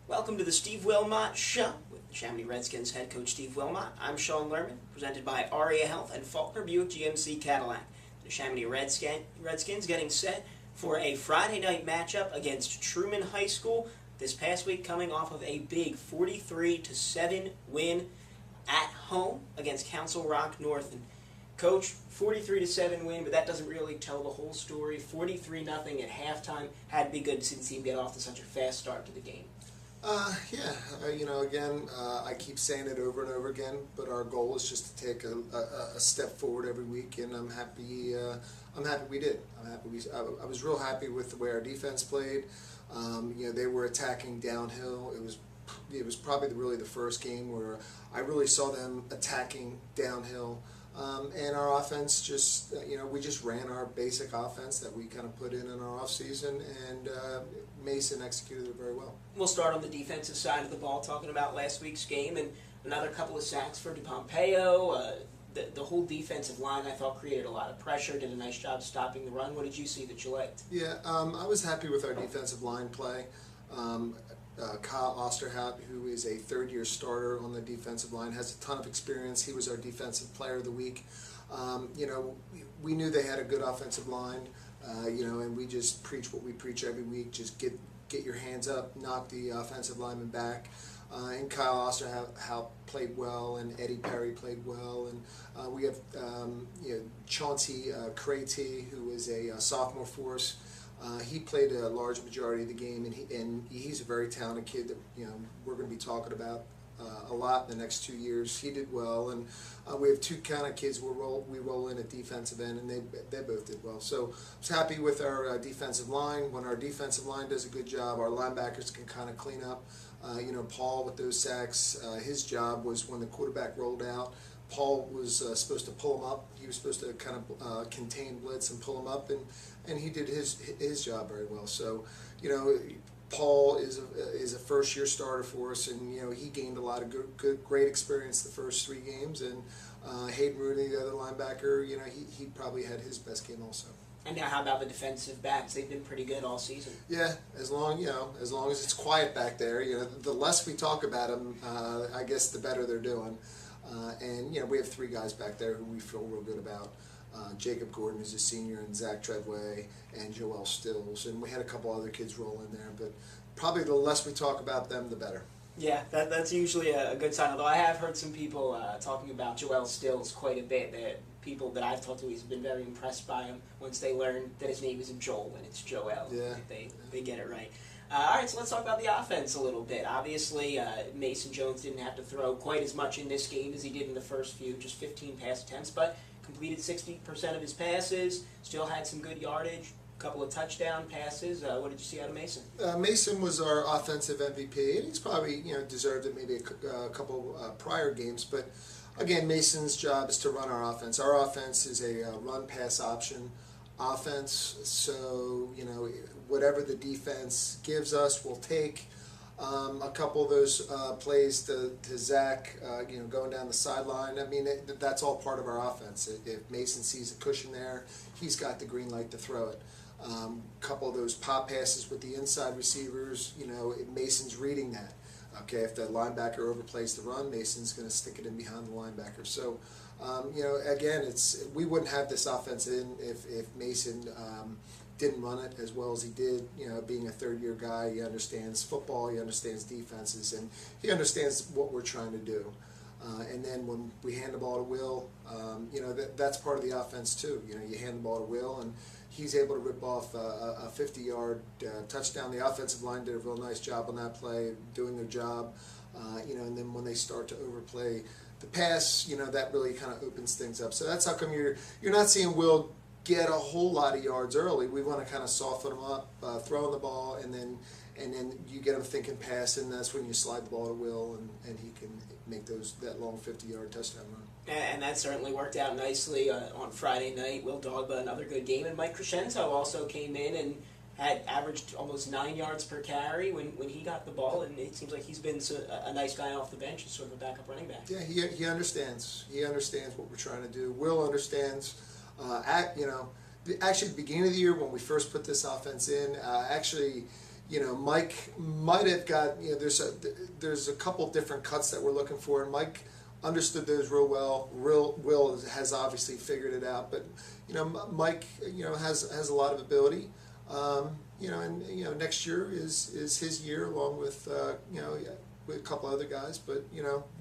Welcome to the Steve Wilmot Show with the Chamonix Redskins head coach Steve Wilmot. I'm Sean Lerman, presented by ARIA Health and Faulkner Buick GMC Cadillac. The Chamonix Redskins getting set for a Friday night matchup against Truman High School this past week, coming off of a big 43-7 win at home against Council Rock North. And Coach, 43-7 win, but that doesn't really tell the whole story. 43-0 at halftime. Had to be good to see the team get off to such a fast start to the game. I keep saying it over and over again, but our goal is just to take a step forward every week, and I'm happy we did. I was real happy with the way our defense played. They were attacking downhill. It was probably really the first game where I really saw them attacking downhill. And our offense we just ran our basic offense that we kind of put in our off season, and Mason executed it very well. We'll start on the defensive side of the ball, talking about last week's game and another couple of sacks for DePompeo. The whole defensive line, I thought, created a lot of pressure, did a nice job stopping the run. What did you see that you liked? Yeah, I was happy with our defensive line play. Kyle Osterhout, who is a third-year starter on the defensive line, has a ton of experience. He was our defensive player of the week. We knew they had a good offensive line, and we just preach what we preach every week: just get your hands up, knock the offensive lineman back. And Kyle Osterhout played well, and Eddie Perry played well, and we have Chauncey Crate, who is a sophomore for us. He played a large majority of the game, and he's a very talented kid that we're going to be talking about a lot in the next 2 years. He did well, and we have two kind of kids we roll in at defensive end, and they both did well. So I was happy with our defensive line. When our defensive line does a good job, our linebackers can kind of clean up. Paul with those sacks, his job was when the quarterback rolled out, Paul was supposed to pull him up. He was supposed to kind of contain blitz and pull him up, and he did his job very well. So, Paul is a first-year starter for us, and he gained a lot of great experience the first 3 games. And Hayden Rooney, the other linebacker, he probably had his best game also. And now, how about the defensive backs? They've been pretty good all season. Yeah, as long as it's quiet back there, the less we talk about them, I guess the better they're doing. And we have 3 guys back there who we feel real good about. Jacob Gordon, who's a senior, and Zach Treadway, and Joel Stills. And we had a couple other kids roll in there, but probably the less we talk about them, the better. Yeah, that's usually a good sign. Although I have heard some people talking about Joel Stills quite a bit. That people that I've talked to have been very impressed by him once they learn that his name isn't Joel and it's Joel. Yeah. They get it right. All right, so let's talk about the offense a little bit. Obviously, Mason Jones didn't have to throw quite as much in this game as he did in the first few, just 15 pass attempts, but completed 60% of his passes, still had some good yardage, a couple of touchdown passes. What did you see out of Mason? Mason was our offensive MVP, and he's probably deserved it maybe a couple prior games. But again, Mason's job is to run our offense. Our offense is a run-pass option offense, so whatever the defense gives us, we'll take. A couple of those plays to Zach, going down the sideline. I mean, that's all part of our offense. If Mason sees a cushion there, he's got the green light to throw it. A couple of those pop passes with the inside receivers, Mason's reading that. Okay, if the linebacker overplays the run, Mason's going to stick it in behind the linebacker. So, again, we wouldn't have this offense if Mason didn't run it as well as he did. Being a third-year guy, he understands football, he understands defenses, and he understands what we're trying to do. And then when we hand the ball to Will, that's part of the offense too. You hand the ball to Will, and he's able to rip off a 50-yard touchdown. The offensive line did a real nice job on that play, doing their job. And then when they start to overplay the pass, that really kind of opens things up. So that's how come you're not seeing Will get a whole lot of yards early. We want to kind of soften them up, throwing the ball, and then you get them thinking pass, and that's when you slide the ball to Will, and he can make that long 50-yard touchdown run. And that certainly worked out nicely on Friday night. Will Dogba, another good game, and Mike Crescento also came in and had averaged almost 9 yards per carry when he got the ball, and it seems like he's been a nice guy off the bench as sort of a backup running back. Yeah, he understands. He understands what we're trying to do. Will understands. Actually, at the beginning of the year when we first put this offense in, Mike might have got, there's a couple different cuts that we're looking for, and Mike understood those real well. Will has obviously figured it out, but Mike, has a lot of ability. Next year is his year along with with a couple other guys, but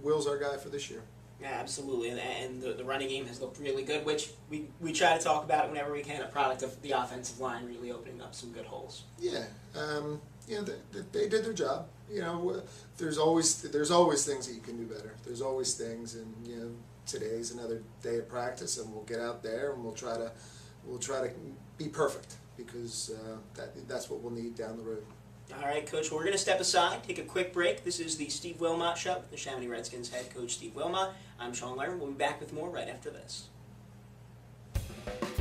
Will's our guy for this year. Yeah, absolutely, and the running game has looked really good, which we try to talk about whenever we can. A product of the offensive line really opening up some good holes. Yeah, they did their job. There's always things that you can do better. There's always things, and today's another day of practice, and we'll get out there and we'll try to be perfect, because that's what we'll need down the road. All right, Coach, we're going to step aside, take a quick break. This is the Steve Wilmot Show with the Chamonix Redskins head coach, Steve Wilmot. I'm Sean Lerman. We'll be back with more right after this.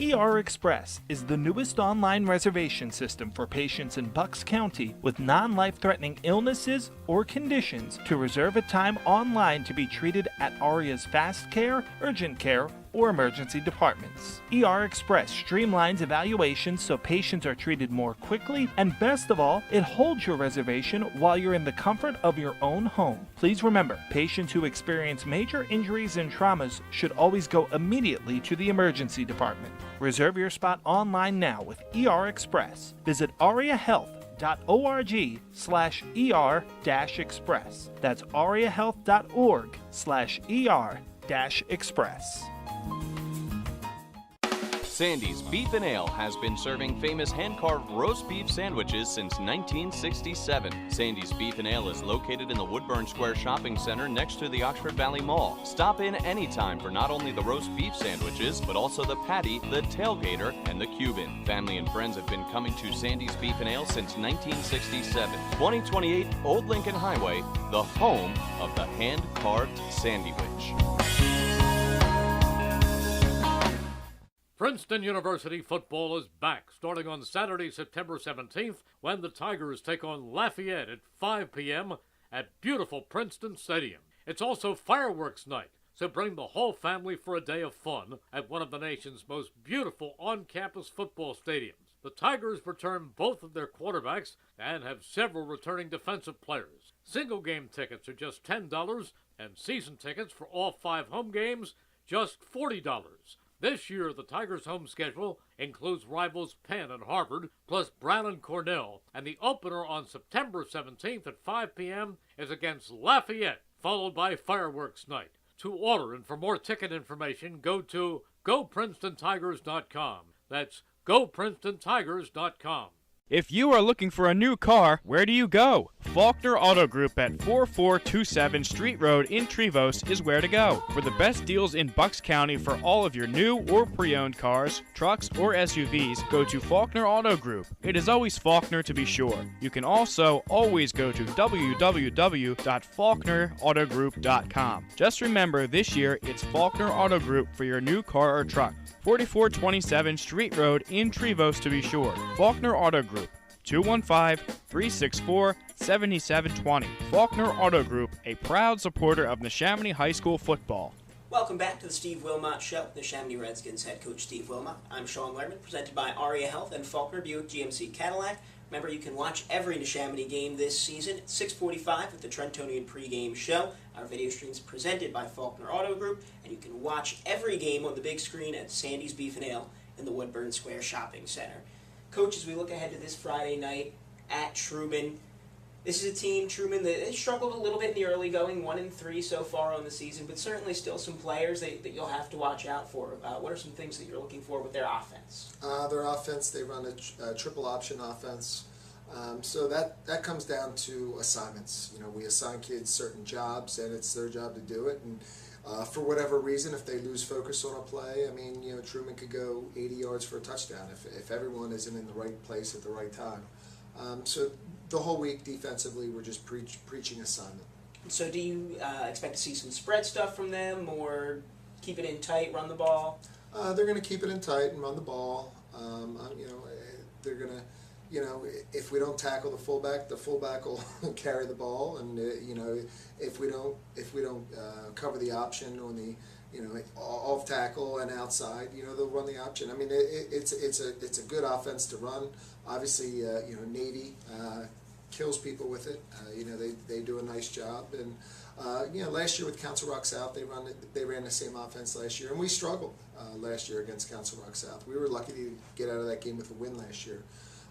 ER Express is the newest online reservation system for patients in Bucks County with non-life-threatening illnesses or conditions to reserve a time online to be treated at ARIA's fast care, urgent care, or emergency departments. ER Express streamlines evaluations so patients are treated more quickly, and best of all, it holds your reservation while you're in the comfort of your own home. Please remember, patients who experience major injuries and traumas should always go immediately to the emergency department. Reserve your spot online now with ER Express. Visit ariahealth.org/ER-Express. That's ariahealth.org/ER-Express. Sandy's Beef and Ale has been serving famous hand-carved roast beef sandwiches since 1967. Sandy's Beef and Ale is located in the Woodburn Square Shopping Center next to the Oxford Valley Mall. Stop in anytime for not only the roast beef sandwiches, but also the patty, the tailgater, and the Cuban. Family and friends have been coming to Sandy's Beef and Ale since 1967. 2028 Old Lincoln Highway, the home of the hand-carved sandwich. Princeton University football is back, starting on Saturday, September 17th, when the Tigers take on Lafayette at 5 p.m. at beautiful Princeton Stadium. It's also fireworks night, so bring the whole family for a day of fun at one of the nation's most beautiful on-campus football stadiums. The Tigers return both of their quarterbacks and have several returning defensive players. Single-game tickets are just $10, and season tickets for all 5 home games, just $40. This year, the Tigers' home schedule includes rivals Penn and Harvard, plus Brown and Cornell, and the opener on September 17th at 5 p.m. is against Lafayette, followed by fireworks night. To order and for more ticket information, go to GoPrincetonTigers.com. That's GoPrincetonTigers.com. If you are looking for a new car, where do you go? Faulkner Auto Group at 4427 Street Road in Trevose is where to go. For the best deals in Bucks County for all of your new or pre-owned cars, trucks, or SUVs, go to Faulkner Auto Group. It is always Faulkner to be sure. You can also always go to www.faulknerautogroup.com. Just remember, this year it's Faulkner Auto Group for your new car or truck. 4427 Street Road in Trevose to be sure. Faulkner Auto Group, 215-364-7720. Faulkner Auto Group, a proud supporter of Neshaminy High School football. Welcome back to the Steve Wilmot Show, the Chamonix Redskins head coach Steve Wilmot. I'm Sean Lerman, presented by ARIA Health and Faulkner Buick GMC Cadillac. Remember, you can watch every Neshaminy game this season at 6:45 with the Trentonian pregame show. Our video stream is presented by Faulkner Auto Group, and you can watch every game on the big screen at Sandy's Beef and Ale in the Woodburn Square Shopping Center. Coach, as we look ahead to this Friday night at Truman, this is a team, Truman, that has struggled a little bit in the early going, 1-3 so far on the season, but certainly still some players that you'll have to watch out for. What are some things that you're looking for with their offense? Their offense, they run a triple option offense. So that comes down to assignments. We assign kids certain jobs, and it's their job to do it. And for whatever reason, if they lose focus on a play, Truman could go 80 yards for a touchdown if everyone isn't in the right place at the right time. So the whole week defensively, we're just preaching assignment. So do you expect to see some spread stuff from them, or keep it in tight, run the ball? They're going to keep it in tight and run the ball. They're going to, if we don't tackle the fullback will carry the ball, and if we don't cover the option on the off tackle and outside, they'll run the option. It's a good offense to run. Obviously, Navy kills people with it. They do a nice job. And last year with Council Rock South, they ran the same offense last year, and we struggled last year against Council Rock South. We were lucky to get out of that game with a win last year.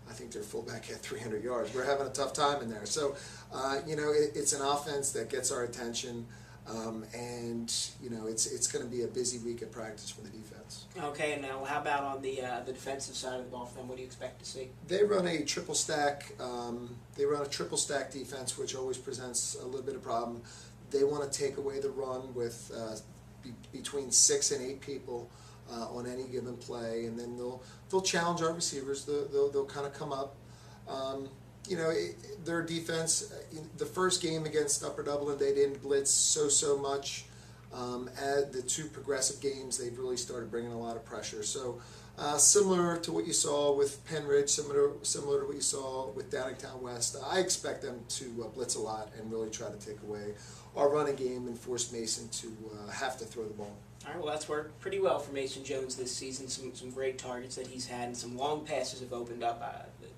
I think their fullback had 300 yards. We're having a tough time in there. So, it's an offense that gets our attention, and it's going to be a busy week of practice for the defense. Okay, and now how about on the defensive side of the ball for them? What do you expect to see? They run a triple stack. They run a triple stack defense, which always presents a little bit of problem. They want to take away the run with between 6 and 8 people on any given play, and then they'll challenge our receivers. They'll kind of come up. Their defense. The first game against Upper Dublin, they didn't blitz so much. At the 2 progressive games, they've really started bringing a lot of pressure. So similar to what you saw with Penn Ridge, similar to what you saw with Downingtown West, I expect them to blitz a lot and really try to take away our running game and force Mason to have to throw the ball. All right, well, that's worked pretty well for Mason Jones this season. Some great targets that he's had, and some long passes have opened up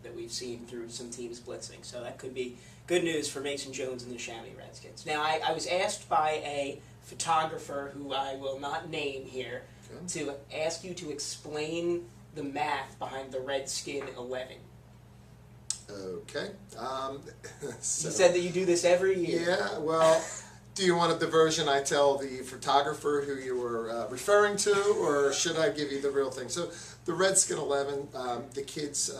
that we've seen through some teams blitzing. So that could be good news for Mason Jones and the Chamonix Redskins. Now, I was asked by a photographer who I will not name here to ask you to explain the math behind the Redskin 11. Okay. So, you said that you do this every year. Yeah, well, do you want the version I tell the photographer who you were referring to, or should I give you the real thing? So the Redskin 11, the kids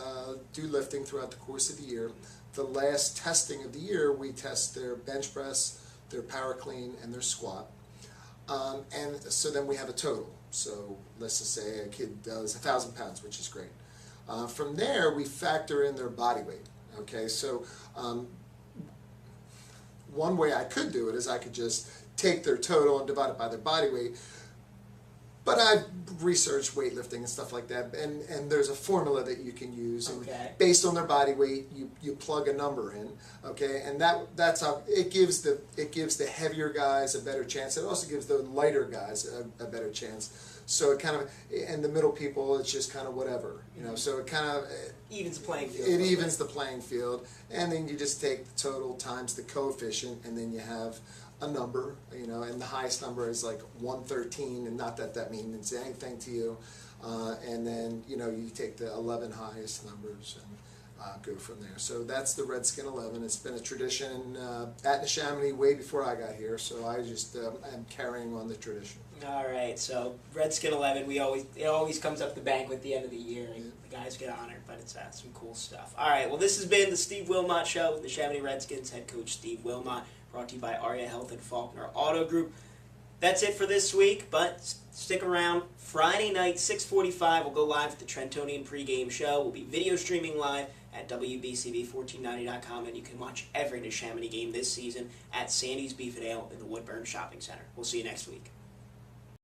do lifting throughout the course of the year. The last testing of the year, we test their bench press, their power clean, and their squat. And so then we have a total. So let's just say a kid does 1,000 pounds, which is great. From there, we factor in their body weight. Okay, so one way I could do it is I could just take their total and divide it by their body weight. But I've researched weightlifting and stuff like that, and there's a formula that you can use. And based on their body weight, you plug a number in, okay, and that's how it gives the heavier guys a better chance. It also gives the lighter guys a better chance. So it kind of, and the middle people, it's just kind of whatever, So it kind of evens the playing field. It evens the playing field, and then you just take the total times the coefficient, and then you have a number, and the highest number is like 113, and not that means anything to you. And then you take the 11 highest numbers and go from there. So that's the Redskin 11. It's been a tradition at Neshaminy way before I got here. So I just am carrying on the tradition. All right. So Redskin 11, it always comes up the bank at the end of the year, and the guys get honored. But it's some cool stuff. All right. Well, this has been the Steve Wilmot Show with the Neshaminy Redskins head coach Steve Wilmot. Brought to you by Aria Health and Faulkner Auto Group. That's it for this week, but stick around. Friday night, 6:45, we'll go live at the Trentonian pregame show. We'll be video streaming live at WBCB1490.com, and you can watch every Neshaminy game this season at Sandy's Beef and Ale in the Woodburn Shopping Center. We'll see you next week.